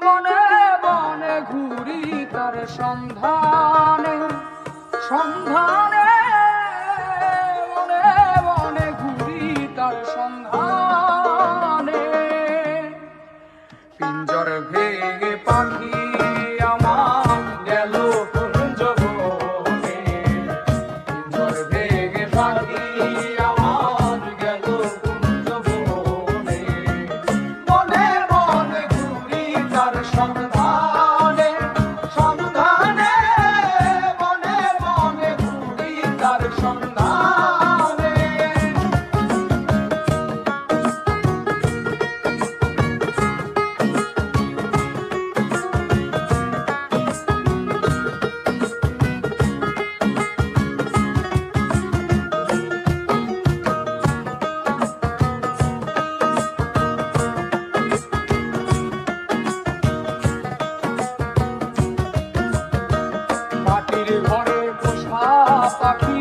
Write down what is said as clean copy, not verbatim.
বনে বনে ঘুরি তার সন্ধানে সন্ধানে, বনে বনে ঘুরি তার সন্ধানে। পিঞ্জর ভেঙে পাখি আমার গেল কুঞ্জ বনে, পিঞ্জর ভেঙে পাখি আমার গেল কুঞ্জ বনে। বনে বনে ঘুরি তার সন্ধানে সন্ধানে, বনে বনে ঘুরি তার সন্ধানে। মাটির ঘরে পোষা পাখি